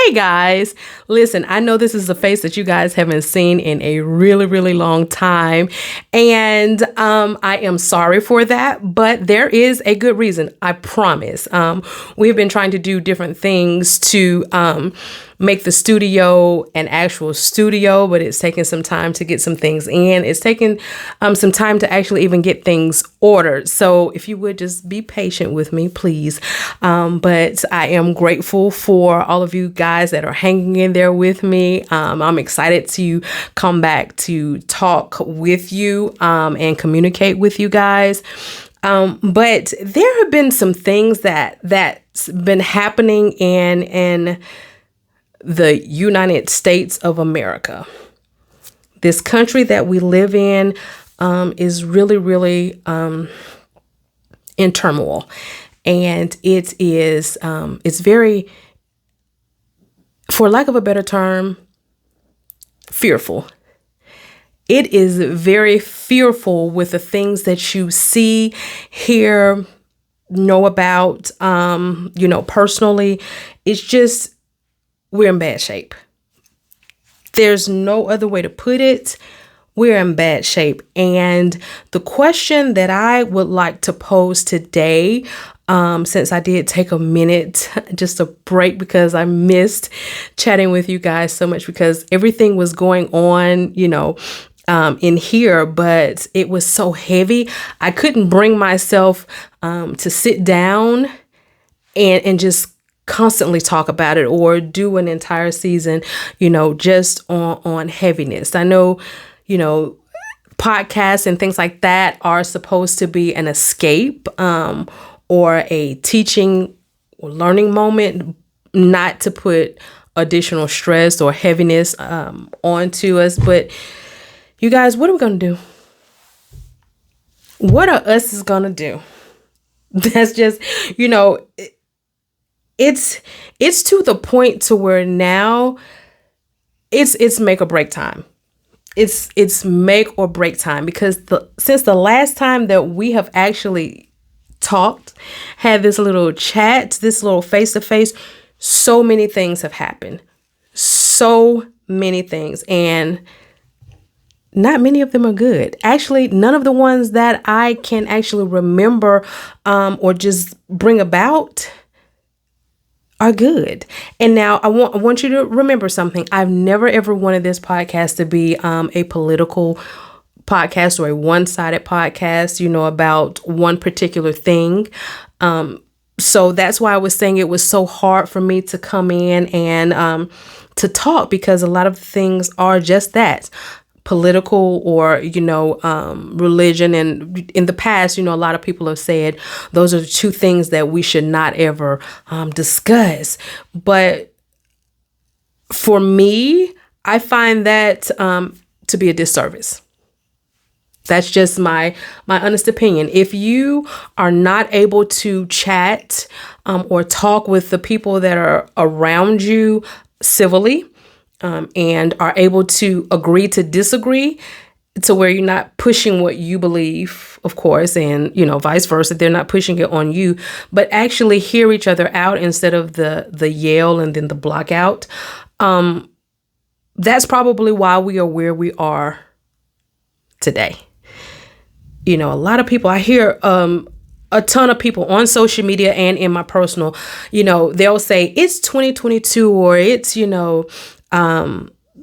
Hey guys, listen, I know this is a face that you guys haven't seen in a really, really long time. And I am sorry for that, but there is a good reason, I promise. We've been trying to do different things to make the studio an actual studio, but it's taken some time to get some things in. It's taken some time to actually even get things ordered. So if you would just be patient with me, please. But I am grateful for all of you guys that are hanging in there with me. I'm excited to come back to talk with you and communicate with you guys. But there have been some things that's been happening in the United States of America. This country that we live in is really, really in turmoil. And it's very, for lack of a better term, fearful. It is very fearful with the things that you see, hear, know about, personally. It's just, we're in bad shape. There's no other way to put it. We're in bad shape. And the question that I would like to pose today, since I did take a minute, just a break, because I missed chatting with you guys so much because everything was going on, in here, but it was so heavy. I couldn't bring myself to sit down and just constantly talk about it or do an entire season, just on heaviness. I know, podcasts and things like that are supposed to be an escape or a teaching or learning moment, not to put additional stress or heaviness onto us. But you guys, what are we going to do? What are us going to do? That's just, it's to the point to where now it's make or break time. It's make or break time, because since the last time that we have actually talked, had this little chat, this little face-to-face, so many things have happened. So many things. And not many of them are good. Actually, none of the ones that I can actually remember or just bring about are good. And now I want you to remember something. I've never ever wanted this podcast to be a political podcast or a one-sided podcast, about one particular thing. So that's why I was saying it was so hard for me to come in and to talk, because a lot of things are just that. Political or, religion. And in the past, a lot of people have said those are the two things that we should not ever discuss. But for me, I find that to be a disservice. That's just my honest opinion. If you are not able to chat or talk with the people that are around you civilly, and are able to agree to disagree, to where you're not pushing what you believe, of course, and, vice versa. They're not pushing it on you, but actually hear each other out instead of the yell and then the block out. That's probably why we are where we are today. A lot of people, I hear a ton of people on social media and in my personal, they'll say it's 2022 or it's,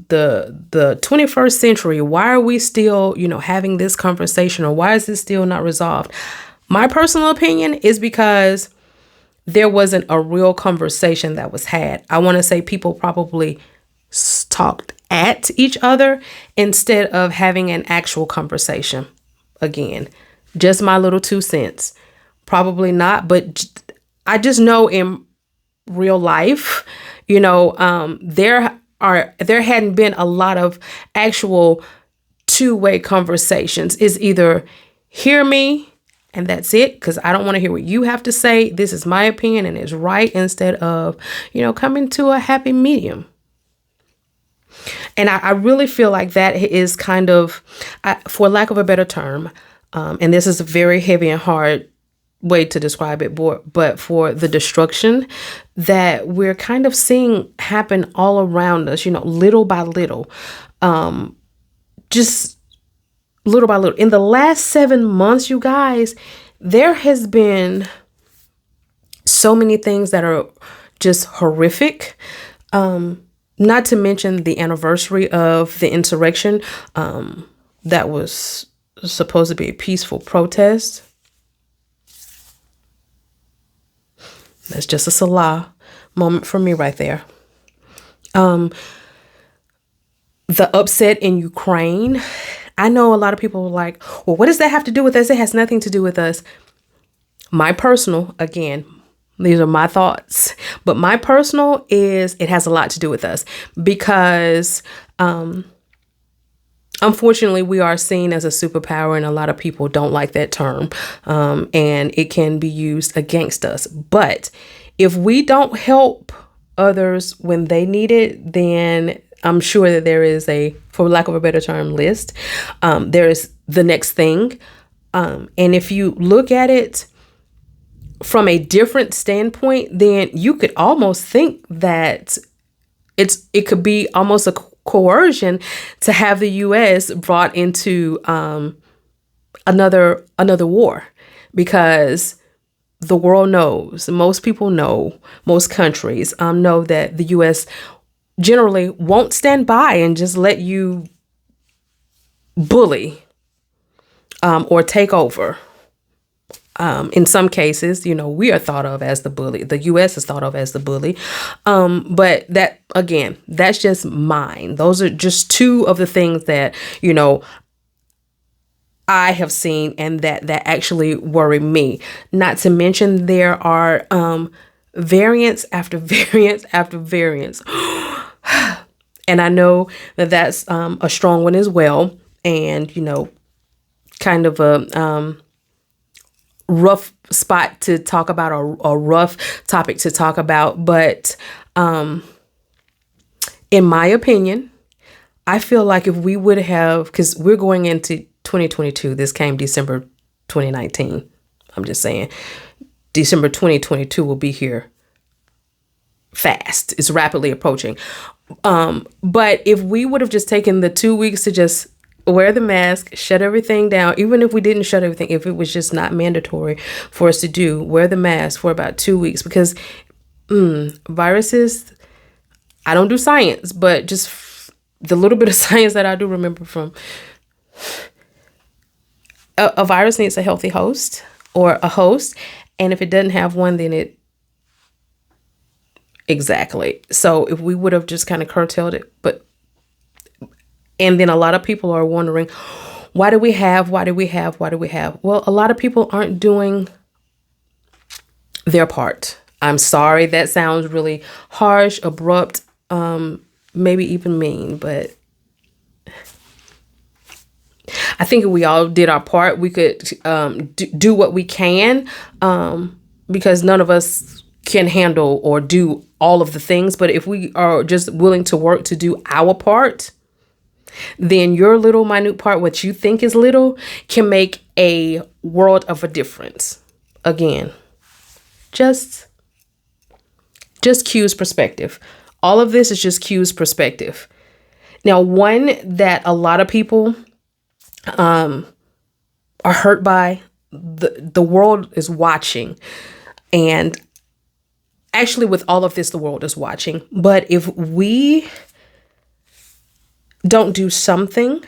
the 21st century. Why are we still, having this conversation, or why is this still not resolved? My personal opinion is because there wasn't a real conversation that was had. I want to say people probably talked at each other instead of having an actual conversation. Again, just my little 2 cents. Probably not, but I just know in real life, there hadn't been a lot of actual two-way conversations. It's either hear me and that's it, because I don't want to hear what you have to say. This is my opinion and it's right, instead of, coming to a happy medium. And I really feel like that is kind of, for lack of a better term, and this is very heavy and hard way to describe it, but for the destruction that we're kind of seeing happen all around us, little by little, just little by little. In the last 7 months, you guys, there has been so many things that are just horrific. Not to mention the anniversary of the insurrection, that was supposed to be a peaceful protest. That's just a Salah moment for me right there. The upset in Ukraine. I know a lot of people are like, well, what does that have to do with us? It has nothing to do with us. My personal, again, these are my thoughts, but my personal is it has a lot to do with us because, unfortunately, we are seen as a superpower and a lot of people don't like that term, and it can be used against us. But if we don't help others when they need it, then I'm sure that there is for lack of a better term, list. There is the next thing. And if you look at it from a different standpoint, then you could almost think that it could be almost a coercion to have the U.S. brought into another war, because the world knows, most people know, most countries know that the U.S. generally won't stand by and just let you bully or take over. In some cases, we are thought of as the bully. The U.S. is thought of as the bully. But that, again, that's just mine. Those are just two of the things that, I have seen and that actually worry me. Not to mention there are variants after variants after variants. And I know that that's a strong one as well. And, kind of a rough spot to talk about, a rough topic to talk about. But in my opinion, I feel like if we would have, because we're going into 2022, this came December 2019. I'm just saying December 2022 will be here fast. It's rapidly approaching. But if we would have just taken the 2 weeks to just wear the mask, shut everything down, even if we didn't shut everything, if it was just not mandatory for us to wear the mask for about 2 weeks, because viruses, I don't do science, but just the little bit of science that I do remember from a virus needs a healthy host or a host. And if it doesn't have one, then exactly. So if we would have just kind of curtailed it, and then a lot of people are wondering, why do we have? Well, a lot of people aren't doing their part. I'm sorry. That sounds really harsh, abrupt, maybe even mean, but I think if we all did our part, we could do what we can, because none of us can handle or do all of the things. But if we are just willing to work to do our part, then your little minute part, what you think is little, can make a world of a difference. Again, just Q's perspective. All of this is just Q's perspective. Now, one that a lot of people are hurt by, the world is watching. And actually with all of this, the world is watching. But if we don't do something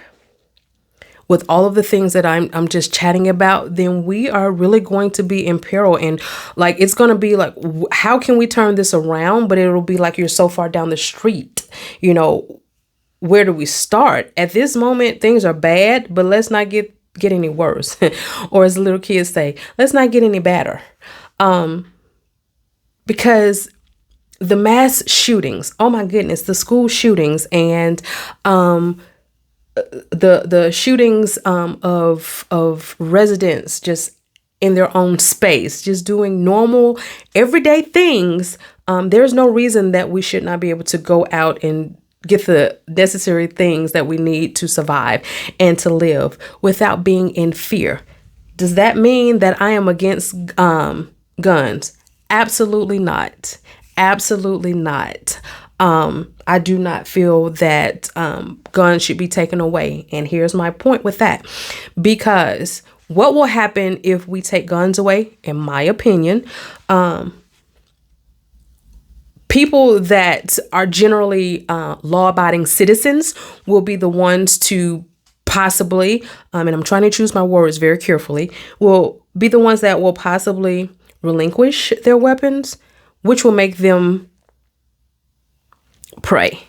with all of the things that I'm just chatting about, then we are really going to be in peril. And like, it's going to be like, how can we turn this around? But it'll be like, you're so far down the street, where do we start? At this moment, things are bad, but let's not get any worse. Or as little kids say, let's not get any better. Because the mass shootings, oh my goodness, the school shootings and the shootings of residents just in their own space, just doing normal everyday things. There's no reason that we should not be able to go out and get the necessary things that we need to survive and to live without being in fear. Does that mean that I am against guns? Absolutely not. Absolutely not. I do not feel that guns should be taken away. And here's my point with that. Because what will happen if we take guns away, in my opinion, people that are generally law-abiding citizens will be the ones to possibly, and I'm trying to choose my words very carefully, will be the ones that will possibly relinquish their weapons, which will make them prey.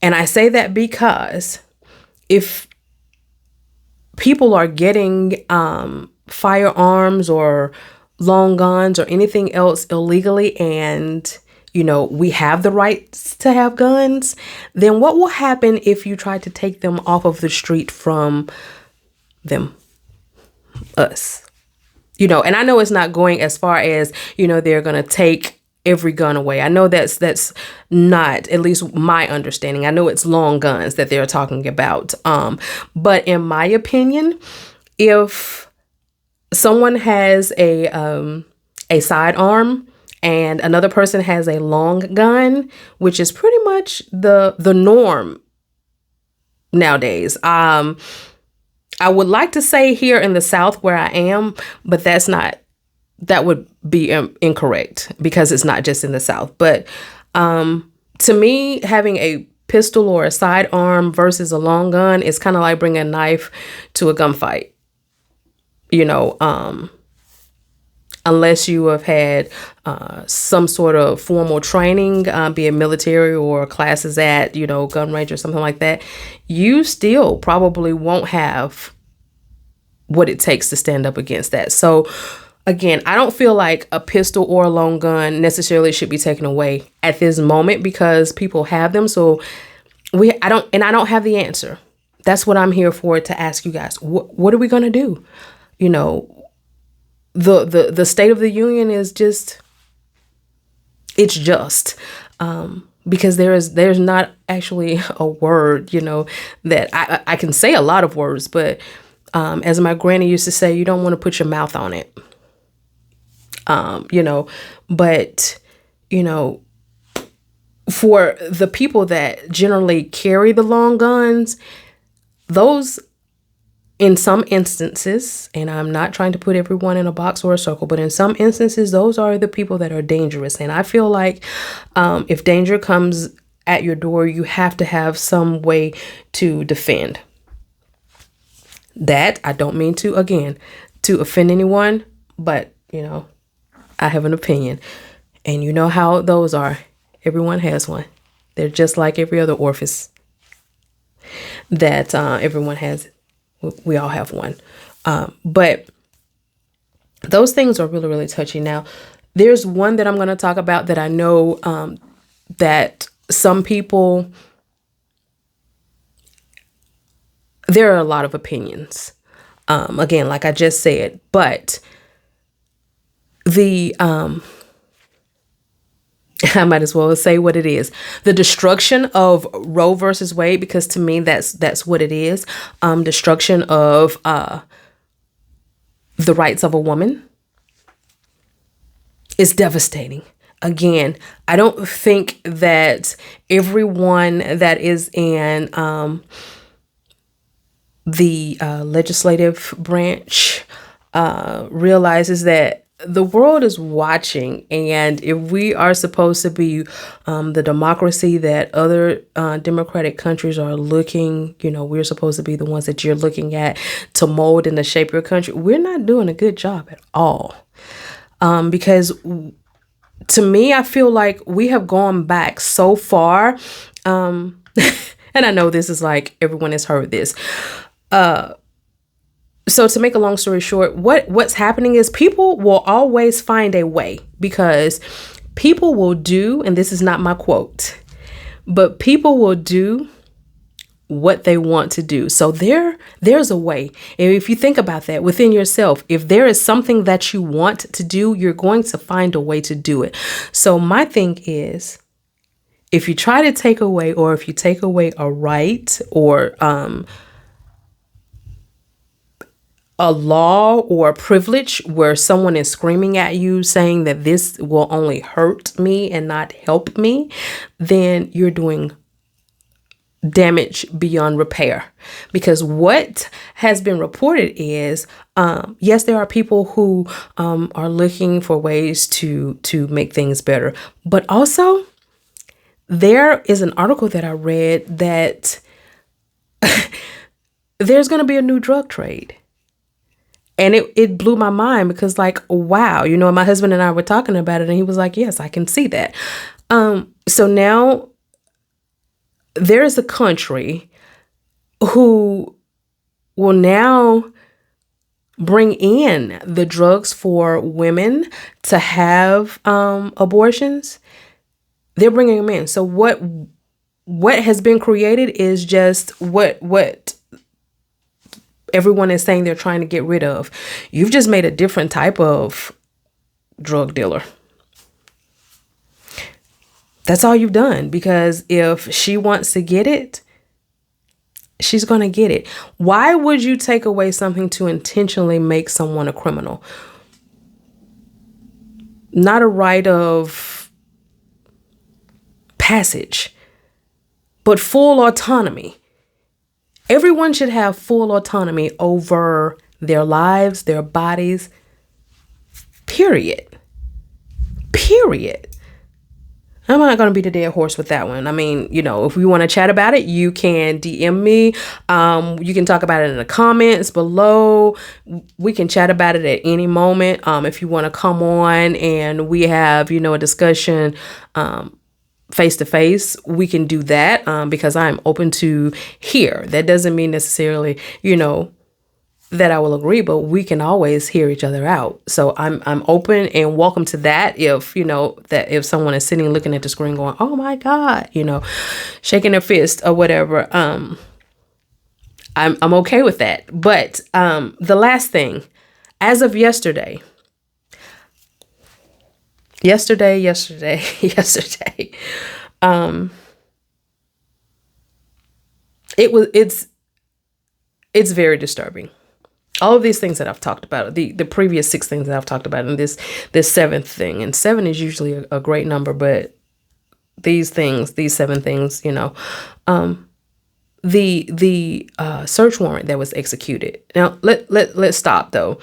And I say that because if people are getting firearms or long guns or anything else illegally, and we have the rights to have guns, then what will happen if you try to take them off of the street from us? And I know it's not going as far as, they're going to take every gun away. I know that's not, at least my understanding. I know it's long guns that they're talking about. But in my opinion, if someone has a sidearm and another person has a long gun, which is pretty much the norm nowadays. I would like to say here in the South where I am, but that would be incorrect because it's not just in the South. But to me, having a pistol or a sidearm versus a long gun is kind of like bringing a knife to a gunfight. Unless you have had some sort of formal training, be it military or classes at, gun range or something like that, you still probably won't have what it takes to stand up against that. So again, I don't feel like a pistol or a long gun necessarily should be taken away at this moment because people have them. So I don't have the answer. That's what I'm here for, to ask you guys. What are we going to do? The State of the Union is just, it's just, because there's not actually a word, that I can say a lot of words, but as my granny used to say, you don't want to put your mouth on it. But for the people that generally carry the long guns, those, in some instances, and I'm not trying to put everyone in a box or a circle, but in some instances, those are the people that are dangerous. And I feel like if danger comes at your door, you have to have some way to defend. That, I don't mean to offend anyone, but, I have an opinion. And you know how those are. Everyone has one. They're just like every other orifice that everyone has. We all have one. But those things are really, really touchy. Now, there's one that I'm going to talk about that I know that some people, there are a lot of opinions. Again, like I just said, but I might as well say what it is. The destruction of Roe versus Wade, because to me, that's what it is. Destruction of the rights of a woman is devastating. Again, I don't think that everyone that is in the legislative branch realizes that the world is watching, and if we are supposed to be the democracy that other democratic countries are looking, we're supposed to be the ones that you're looking at to mold and to shape your country. We're not doing a good job at all. Because to me, I feel like we have gone back so far. And I know this is like everyone has heard this. So to make a long story short, what's happening is people will always find a way, because people will do, and this is not my quote, but people will do what they want to do. So there's a way. And if you think about that within yourself, if there is something that you want to do, you're going to find a way to do it. So my thing is, if you try to take away, or if you take away a right, or a law or a privilege where someone is screaming at you saying that this will only hurt me and not help me, then you're doing damage beyond repair. Because what has been reported is, yes, there are people who are looking for ways to make things better, but also there is an article that I read that there's going to be a new drug trade. And it blew my mind because, like, wow, my husband and I were talking about it and he was like, yes, I can see that. So now there is a country who will now bring in the drugs for women to have abortions. They're bringing them in. So what has been created is just what everyone is saying they're trying to get rid of. You've just made a different type of drug dealer. That's all you've done, because if she wants to get it, she's going to get it. Why would you take away something to intentionally make someone a criminal? Not a rite of passage, but full autonomy. Everyone should have full autonomy over their lives, their bodies, period. I'm not going to beat a dead horse with that one. I mean, if we want to chat about it, you can DM me. You can talk about it in the comments below. We can chat about it at any moment. If you want to come on and we have, a discussion face to face, we can do that because I'm open to hear. That doesn't mean necessarily, that I will agree, but we can always hear each other out. So I'm open and welcome to that. If if someone is sitting looking at the screen going, oh my God, shaking their fist or whatever, I'm okay with that. But the last thing, as of yesterday, it's very disturbing. All of these things that I've talked about, the previous 6 things that I've talked about, and this 7th thing, and 7 is usually a great number, but these 7 things, the search warrant that was executed. Now let's stop though.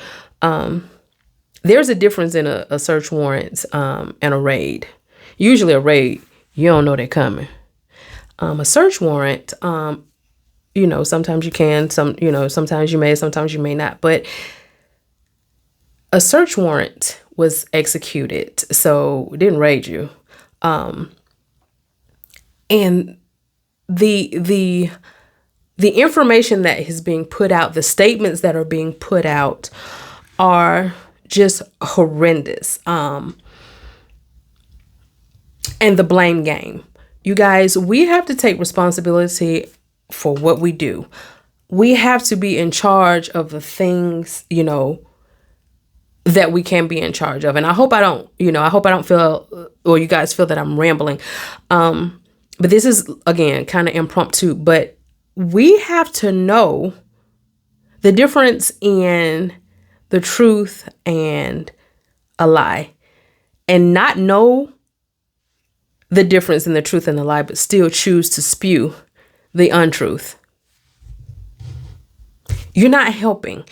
There's a difference in a search warrant and a raid. Usually a raid, you don't know they're coming. A search warrant, sometimes you can, sometimes you may, sometimes you may not. But a search warrant was executed, so it didn't raid you. And the information that is being put out, the statements that are being put out are just horrendous. And the blame game. You guys, we have to take responsibility for what we do. We have to be in charge of the things, that we can be in charge of. And I hope I don't feel, or you guys feel that I'm rambling. But this is, again, kind of impromptu, but we have to know the difference in the truth and a lie, and not know the difference in the truth and the lie, but still choose to spew the untruth. You're not helping.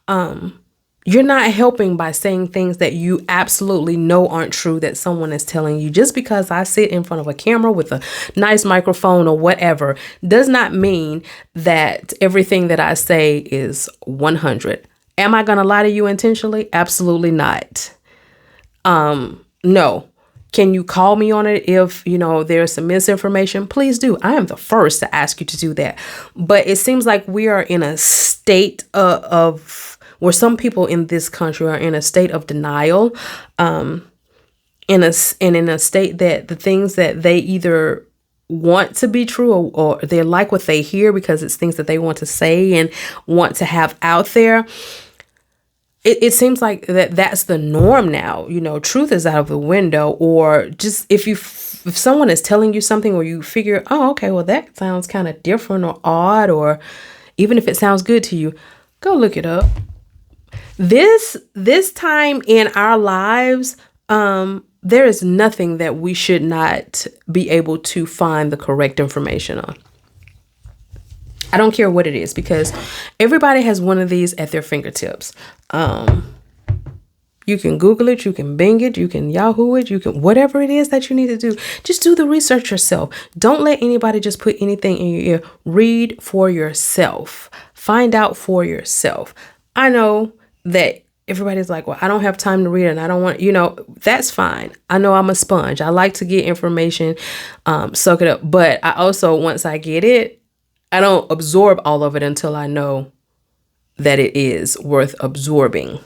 You're not helping by saying things that you absolutely know aren't true that someone is telling you. Just because I sit in front of a camera with a nice microphone or whatever does not mean that everything that I say is 100. Am I going to lie to you intentionally? Absolutely not. No. Can you call me on it if, there's some misinformation? Please do. I am the first to ask you to do that. But it seems like we are in a state of where some people in this country are in a state of denial, in a state that the things that they either want to be true or they like what they hear because it's things that they want to say and want to have out there. It seems like that's the norm now. Truth is out of the window, or just if someone is telling you something or you figure, oh, okay, well, that sounds kind of different or odd, or even if it sounds good to you, go look it up. This time in our lives, there is nothing that we should not be able to find the correct information on. I don't care what it is, because everybody has one of these at their fingertips. You can Google it, you can Bing it, you can Yahoo it, you can whatever it is that you need to do. Just do the research yourself. Don't let anybody just put anything in your ear. Read for yourself. Find out for yourself. I know that everybody's like, well, I don't have time to read and I don't want, that's fine. I know I'm a sponge. I like to get information, soak it up. But I also, once I get it, I don't absorb all of it until I know that it is worth absorbing.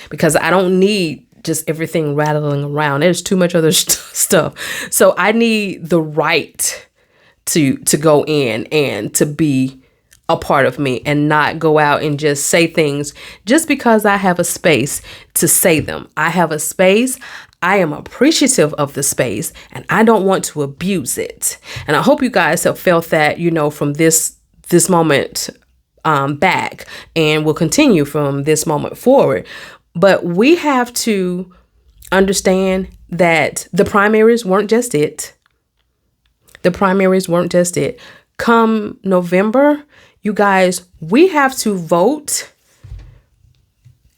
Because I don't need just everything rattling around. There's too much other stuff. So I need the right to go in and to be a part of me, and not go out and just say things just because I have a space to say them. I have a space. I am appreciative of the space, and I don't want to abuse it. And I hope you guys have felt that, from this moment back, and will continue from this moment forward. But we have to understand that the primaries weren't just it. The primaries weren't just it. Come November, you guys, we have to vote.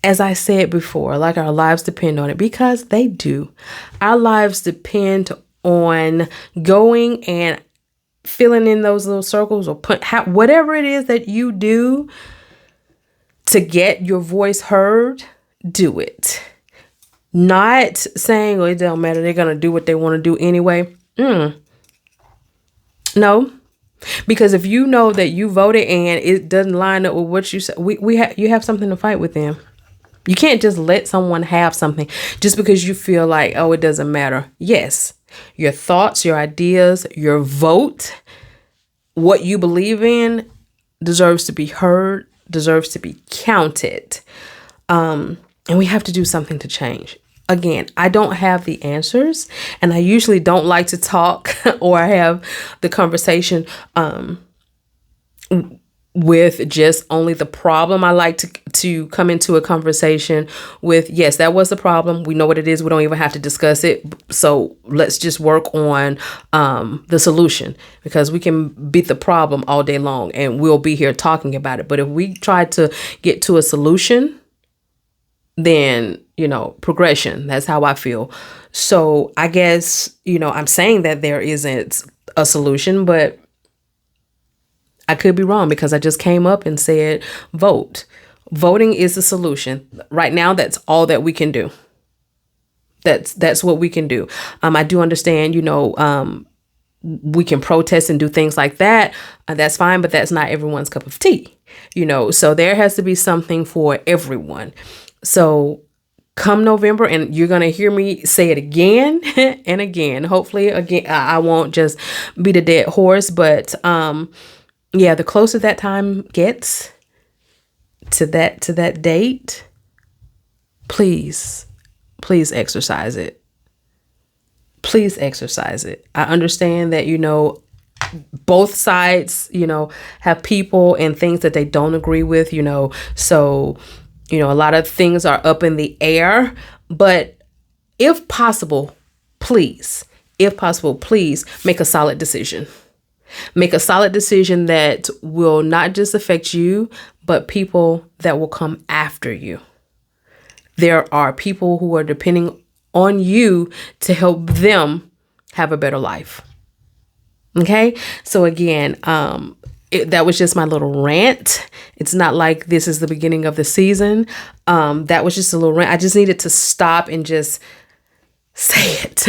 As I said before, like our lives depend on it, because they do. Our lives depend on going and filling in those little circles, or whatever it is that you do to get your voice heard. Do it. Not saying, it don't matter, they're going to do what they want to do anyway. No. Because if you know that you voted and it doesn't line up with what you said, you have something to fight with them. You can't just let someone have something just because you feel like, it doesn't matter. Yes, your thoughts, your ideas, your vote, what you believe in deserves to be heard, deserves to be counted. And we have to do something to change. Again, I don't have the answers, and I usually don't like to talk or have the conversation with just only the problem. I like to come into a conversation with, yes, that was the problem. We know what it is. We don't even have to discuss it. So let's just work on the solution, because we can beat the problem all day long and we'll be here talking about it. But if we try to get to a solution, then, progression. That's how I feel. So I guess, I'm saying that there isn't a solution, but I could be wrong, because I just came up and said vote. Voting is the solution. Right now, that's all that we can do. That's what we can do. I do understand, we can protest and do things like that. That's fine, but that's not everyone's cup of tea, so there has to be something for everyone. So come November, and you're going to hear me say it again and again. Hopefully, again, I won't just beat a dead horse, but the closer that time gets to that date, please exercise it. Please exercise it. I understand that, both sides, have people and things that they don't agree with, so a lot of things are up in the air, but if possible, please make a solid decision. Make a solid decision that will not just affect you, but people that will come after you. There are people who are depending on you to help them have a better life. Okay. So again, that was just my little rant. It's not like this is the beginning of the season. That was just a little rant. I just needed to stop and just say it.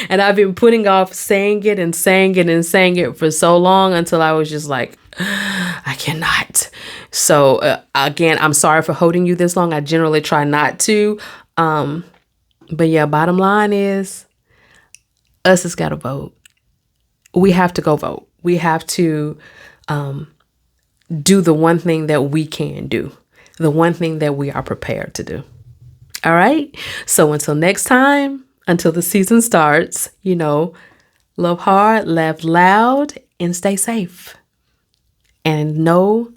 And I've been putting off saying it and saying it and saying it for so long, until I was just like, I cannot. So again, I'm sorry for holding you this long. I generally try not to. But yeah, bottom line is, us has got to vote. We have to go vote. We have to do the one thing that we can do, the one thing that we are prepared to do. All right. So until next time, until the season starts, love hard, laugh loud, and stay safe. And know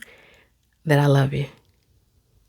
that I love you.